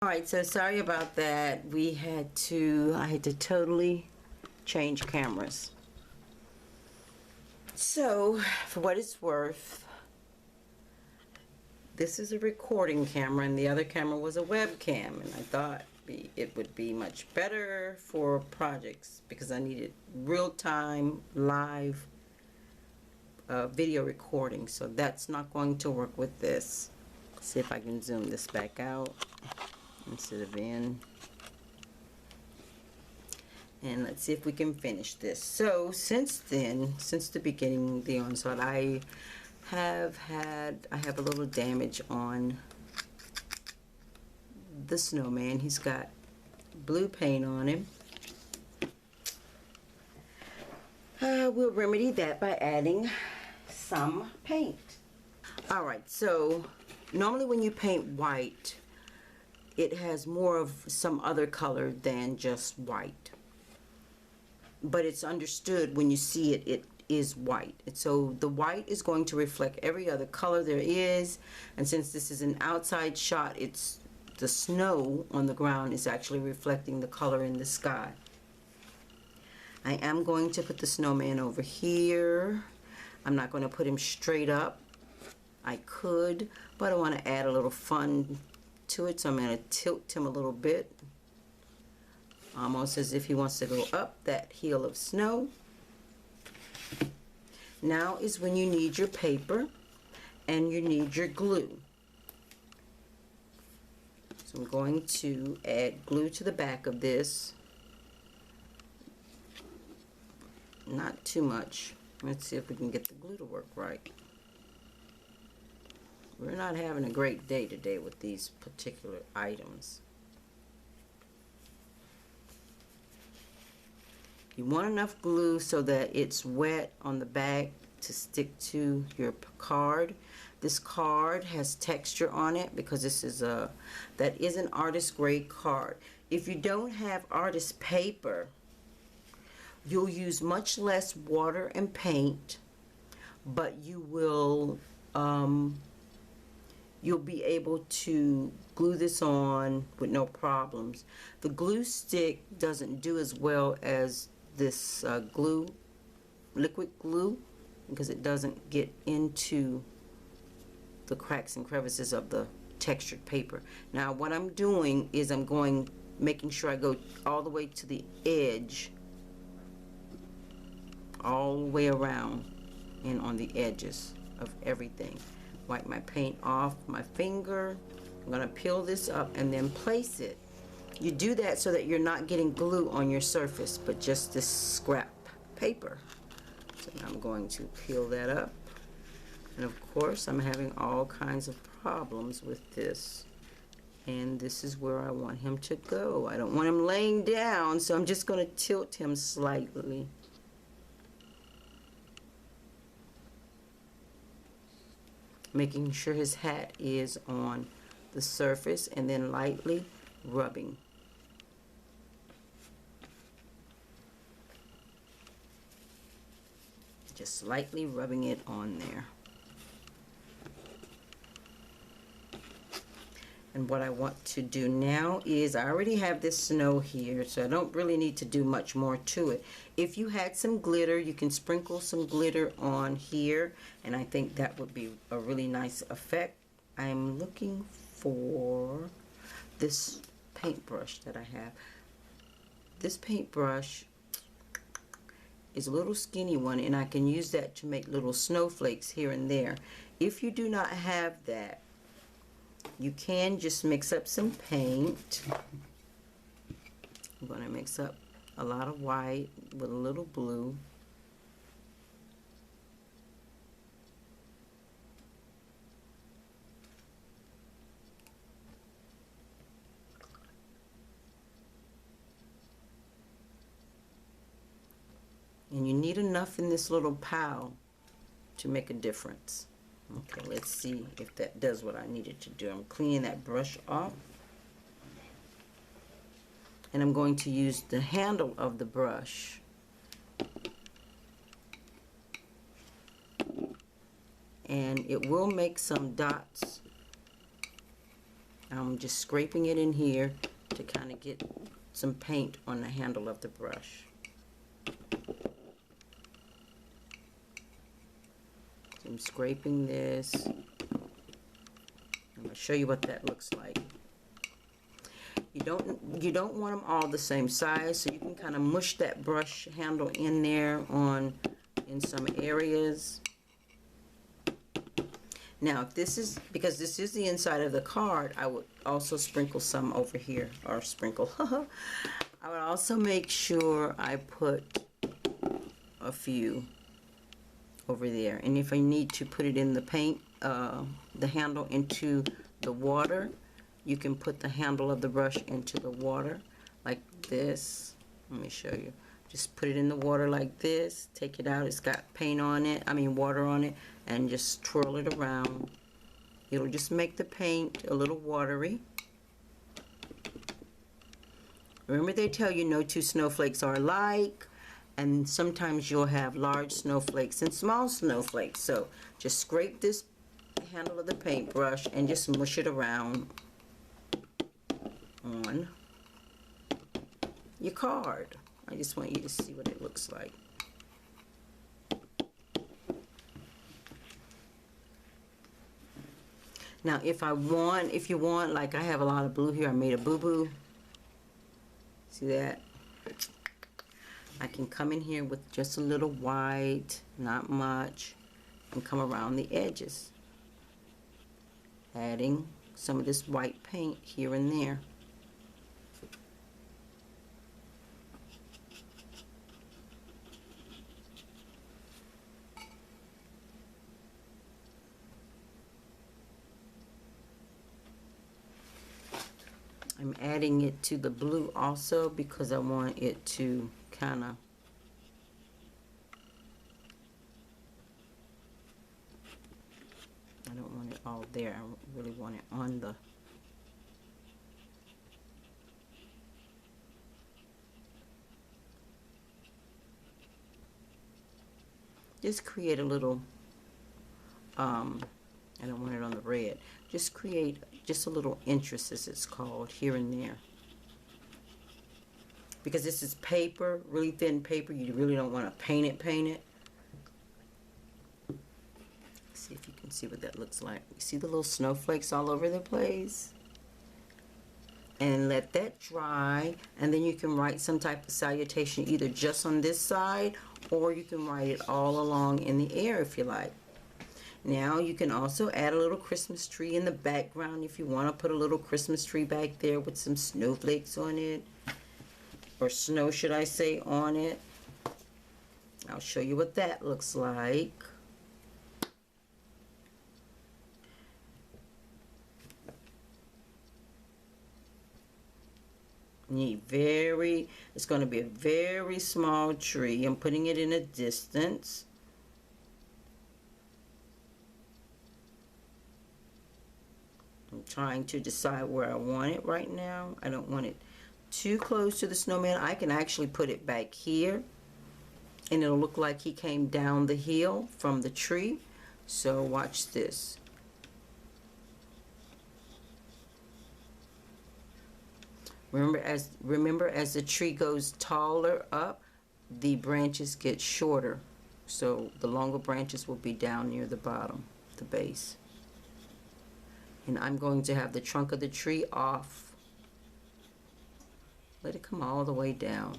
Alright, so sorry about that. I had to totally change cameras. So, for what it's worth, this is a recording camera and the other camera was a webcam, and I thought it would be much better for projects because I needed real-time live video recording. So that's not going to work with this. Let's see if I can zoom this back out instead of in, and let's see if we can finish this. So since the beginning of the onslaught, I have a little damage on the snowman. He's got blue paint on him. We'll remedy that by adding some paint. Alright, so normally when you paint white, it has more of some other color than just white. But it's understood when you see it, it is white. And so the white is going to reflect every other color there is. And since this is an outside shot, it's the snow on the ground is actually reflecting the color in the sky. I am going to put the snowman over here. I'm not going to put him straight up. I could, but I want to add a little fun to it, so I'm going to tilt him a little bit, almost as if he wants to go up that hill of snow. Now is when you need your paper and you need your glue. So I'm going to add glue to the back of this. Not too much. Let's see if we can get the glue to work right. We're not having a great day today with these particular items. You want enough glue so that it's wet on the back to stick to your card. This card has texture on it because that is an artist grade card. If you don't have artist paper, you'll use much less water and paint, but you will you'll be able to glue this on with no problems. The glue stick doesn't do as well as this liquid glue, because it doesn't get into the cracks and crevices of the textured paper. Now what I'm doing is making sure I go all the way to the edge, all the way around and on the edges of everything. Wipe my paint off my finger. I'm going to peel this up and then place it. You do that so that you're not getting glue on your surface, but just this scrap paper. So now I'm going to peel that up. And of course I'm having all kinds of problems with this. And this is where I want him to go. I don't want him laying down, so I'm just going to tilt him slightly. Making sure his hat is on the surface and then lightly rubbing. Just lightly rubbing it on there. And what I want to do now is, I already have this snow here, so I don't really need to do much more to it. If you had some glitter, you can sprinkle some glitter on here, and I think that would be a really nice effect. I'm looking for this paintbrush that I have. This paintbrush is a little skinny one, and I can use that to make little snowflakes here and there. If you do not have that, you can just mix up some paint. I'm going to mix up a lot of white with a little blue. And you need enough in this little pile to make a difference. Okay, let's see if that does what I needed to do. I'm cleaning that brush off. And I'm going to use the handle of the brush and it will make some dots. I'm just scraping it in here to kind of get some paint on the handle of the brush. I'm scraping this. I'm going to show you what that looks like. You don't want them all the same size, so you can kind of mush that brush handle in there in some areas. Now, if this is, because this is the inside of the card, I would also sprinkle some over here, or sprinkle. I would also make sure I put a few over there. And if I need to put it in the paint, the handle into the water, you can put the handle of the brush into the water like this. Let me show you. Just put it in the water like this, take it out, it's got paint on it, water on it, and just twirl it around. It'll just make the paint a little watery. Remember, they tell you no two snowflakes are alike, and sometimes you'll have large snowflakes and small snowflakes. So just scrape this handle of the paintbrush and just mush it around on your card. I just want you to see what it looks like. Now, if you want, like I have a lot of blue here, I made a boo-boo. See that? I can come in here with just a little white, not much, and come around the edges, adding some of this white paint here and there. I'm adding it to the blue also because I want it to kind of I don't want it all there. I really want it on the just create a little I don't want it on the red. Just create just a little interest, as it's called, here and there. Because this is paper, really thin paper, you really don't want to paint it. See if you can see what that looks like. You see the little snowflakes all over the place? And let that dry, and then you can write some type of salutation either just on this side, or you can write it all along in the air if you like. Now you can also add a little Christmas tree in the background if you want to put a little Christmas tree back there with some snowflakes on it, or snow should I say, on it. I'll show you what that looks like. It's going to be a very small tree. I'm putting it in a distance. I'm trying to decide where I want it right now. I don't want it too close to the snowman. I can actually put it back here and it'll look like he came down the hill from the tree. So watch this. Remember as the tree goes taller up, the branches get shorter. So the longer branches will be down near the bottom, the base. And I'm going to have the trunk of the tree off. Let it come all the way down.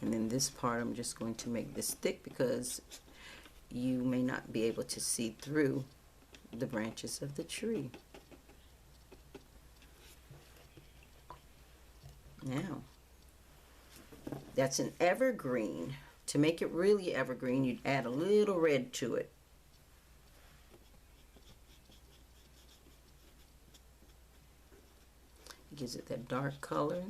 And then this part I'm just going to make this thick because you may not be able to see through the branches of the tree. Now, that's an evergreen. To make it really evergreen, you'd add a little red to it. It gives it that dark color.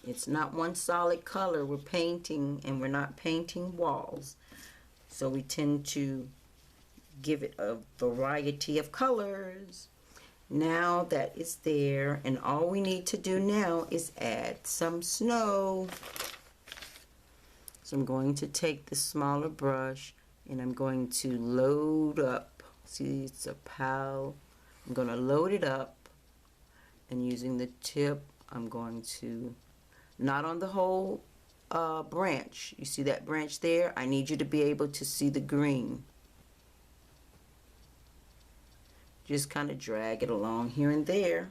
It's not one solid color. We're painting, and we're not painting walls. So we tend to give it a variety of colors. Now that it's there, and all we need to do now is add some snow. So I'm going to take the smaller brush and I'm going to load up. See, it's a pile. I'm going to load it up, and using the tip, I'm going to, not on the whole branch. You see that branch there? I need you to be able to see the green. Just kind of drag it along here and there.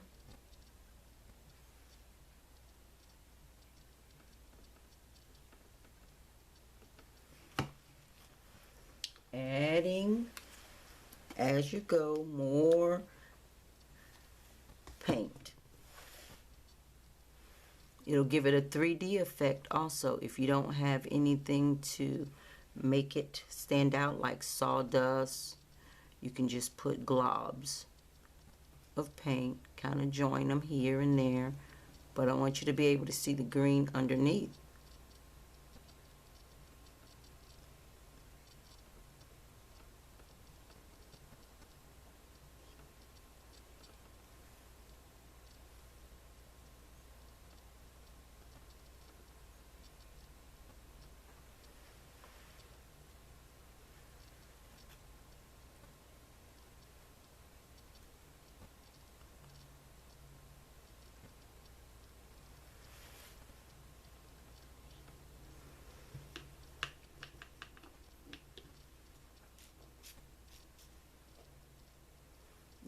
Adding, as you go, more paint. It'll give it a 3D effect also. If you don't have anything to make it stand out like sawdust, you can just put globs of paint, kind of join them here and there, but I want you to be able to see the green underneath.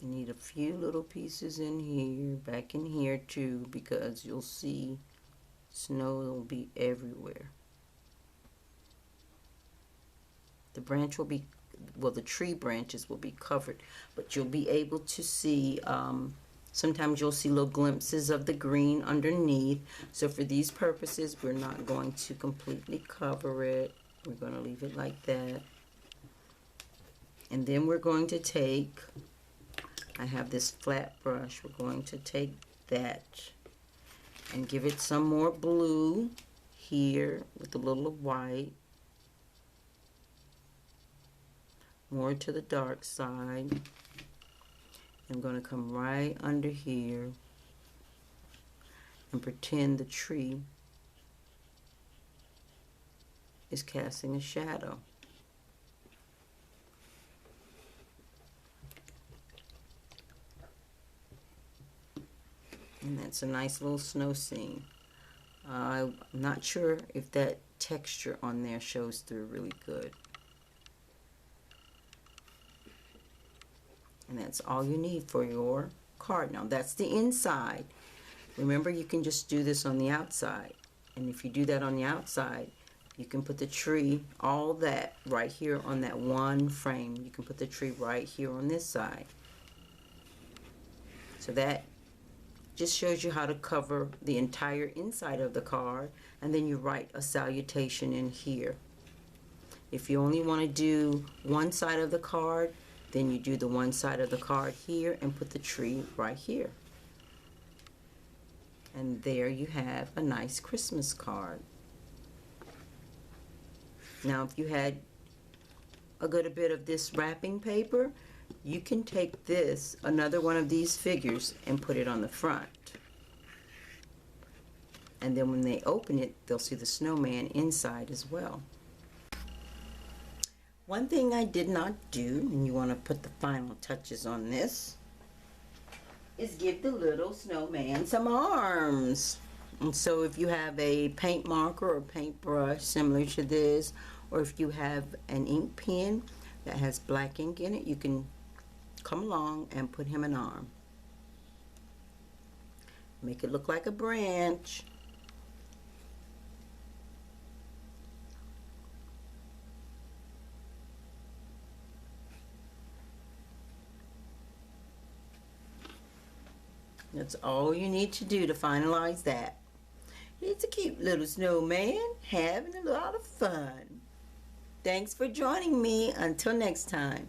You need a few little pieces in here, back in here too, because you'll see snow will be everywhere. The branch will be, well, the tree branches will be covered, but you'll be able to see, sometimes you'll see little glimpses of the green underneath. So for these purposes, we're not going to completely cover it. We're going to leave it like that. And then we're going to take, I have this flat brush, we're going to take that and give it some more blue here with a little of white, more to the dark side. I'm going to come right under here and pretend the tree is casting a shadow. And that's a nice little snow scene. I'm not sure if that texture on there shows through really good. And that's all you need for your card. Now that's the inside. Remember, you can just do this on the outside. And if you do that on the outside, you can put the tree, all that right here on that one frame. You can put the tree right here on this side. So that just shows you how to cover the entire inside of the card, and then you write a salutation in here. If you only want to do one side of the card, then you do the one side of the card here and put the tree right here. And there you have a nice Christmas card. Now if you had a good bit of this wrapping paper, you can take this, another one of these figures, and put it on the front. And then when they open it, they'll see the snowman inside as well. One thing I did not do, and you want to put the final touches on this, is give the little snowman some arms. And so if you have a paint marker or paintbrush similar to this, or if you have an ink pen that has black ink in it, you can come along and put him an arm. Make it look like a branch. That's all you need to do to finalize that. It's a cute little snowman having a lot of fun. Thanks for joining me. Until next time.